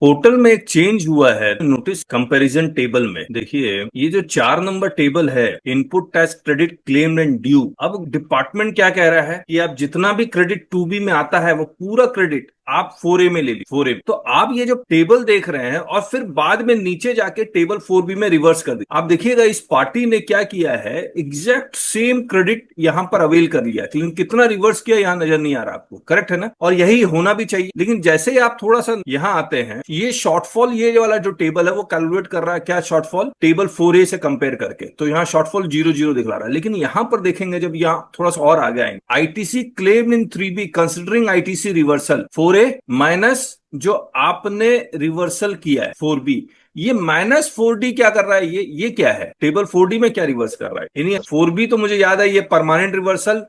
Portal में एक change हुआ है नोटिस कंपैरिजन टेबल में। देखिए ये जो 4 नंबर टेबल है, input tax credit claimed and due. अब डिपार्टमेंट क्या कह रहा है कि आप जितना भी क्रेडिट 2B में आता है वो पूरा क्रेडिट आप 4A में ले ली। 4A तो आप ये जो टेबल देख रहे हैं और फिर बाद में नीचे जाके टेबल 4B में रिवर्स कर दी। आप देखिएगा इस पार्टी ने क्या किया है, एग्जैक्ट सेम क्रेडिट यहां पर अवेल कर लिया, लेकिन कितना रिवर्स किया यहां नजर नहीं आ रहा आपको। करेक्ट है ना? और यही होना भी चाहिए। लेकिन जैसे ही आप थोड़ा सा यहां आते हैं, ये शॉर्टफॉल, ये वाला जो टेबल है वो कैलकुलेट कर रहा है क्या शॉर्टफॉल टेबल 4A से कंपेयर करके, तो यहाँ शॉर्टफॉल 0-0 दिखला रहा है। लेकिन यहां पर देखेंगे जब यहाँ थोड़ा सा और आगे आएंगे, ITC claim in 3B considering ITC reversal 4A minus जो आपने रिवर्सल किया है 4B, ये -4D क्या कर रहा है, ये क्या है, टेबल 4D में क्या रिवर्स कर रहा है। यानी 4B तो मुझे याद है ये permanent reversal,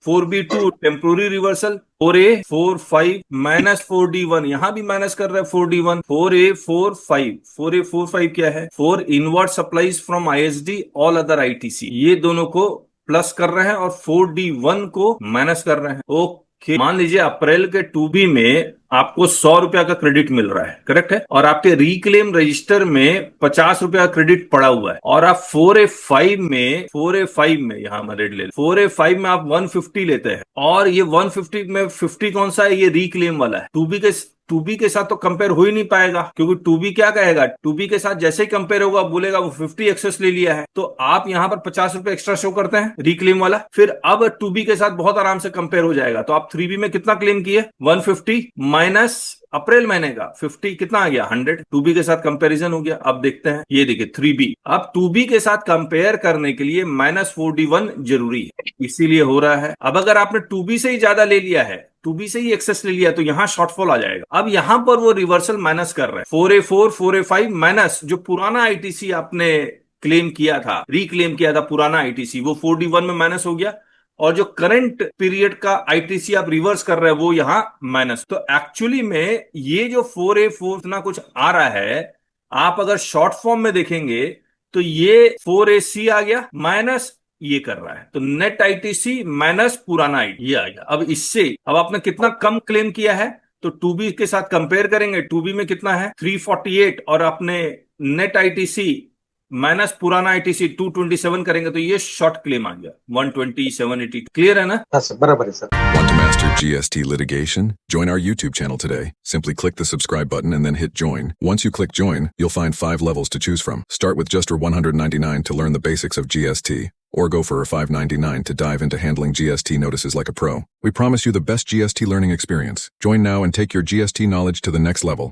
4B2 temporary reversal, 4A 4-5 -4D1, यहां भी माइनस कर रहा है 4D1, 4A 4-5, 4A 4-5 क्या है, 4 inward supplies from ISD all other ITC, ये दोनों को प्लस कर रहे हैं और 4D1 को माइनस कर रहे हैं। ओके, मान लीजिए अप्रैल के 2B में आपको 100 रुपया का क्रेडिट मिल रहा है, करेक्ट है, और आपके रिक्लेम रजिस्टर में 50 रुपया का क्रेडिट पड़ा हुआ है, और आप 4A5 में यहां मैं रेड ले 4A5 में आप 150 लेते हैं, और ये 150 में 50 कौन सा है, ये रिक्लेम वाला है। 2B के साथ तो कंपेयर हो ही नहीं पाएगा, क्योंकि 2B क्या कहेगा, 2B के साथ जैसे ही कंपेयर होगा बोलेगा वो 50 एक्सेस ले लिया है, तो आप यहां पर 50 रुपए एक्स्ट्रा शो करते हैं रिक्लेम वाला। फिर अब 2B के साथ बहुत आराम से कंपेयर हो जाएगा, तो आप 3B में कितना क्लेम किए, 150 माइनस अप्रैल महीने का 50 कितना आ गया, 100। 2B के साथ कंपैरिजन हो गया। अब देखते हैं, ये देखिए 3B। अब 2B के साथ कंपेयर करने के लिए -4D1 जरूरी है, इसीलिए हो रहा है। अब अगर आपने 2B से ही ज्यादा ले लिया है, 2B से ही एक्सेस ले लिया, तो यहां शॉर्टफॉल आ जाएगा। अब यहां पर वो रिवर्सल माइनस कर रहे हैं, 4A4 4A5 माइनस जो पुराना ITC आपने क्लेम किया था, रिक्लेम किया था पुराना ITC, वो 4D1 में माइनस हो गया, और जो करंट पीरियड का ITC आप रिवर्स कर रहे हैं वो यहां माइनस। तो एक्चुअली में ये जो 4A4 इतना कुछ आ रहा है, आप अगर शॉर्ट फॉर्म में देखेंगे तो ये 4AC आ गया माइनस ये कर रहा है, तो नेट ITC माइनस पुराना ये आ गया। अब इससे अब आपने कितना कम क्लेम किया है, तो 2B के साथ कंपेयर करेंगे, 2B में कितना है 348, और आपने नेट ITC माइनस पुराना ITC 227 करेंगे, तो ये शॉर्ट क्लेम आ गया 12780। क्लियर है ना? हाँ सर, बराबर है sir. Want to master GST litigation? Join our YouTube channel today. Simply click the subscribe button and then hit join. Once you click join, you'll find 5 levels to choose from. Start with just $199 to learn the basics of GST, or go for $599 to dive into handling GST notices like a pro. We promise you the best GST learning experience. Join now and take your GST knowledge to the next level.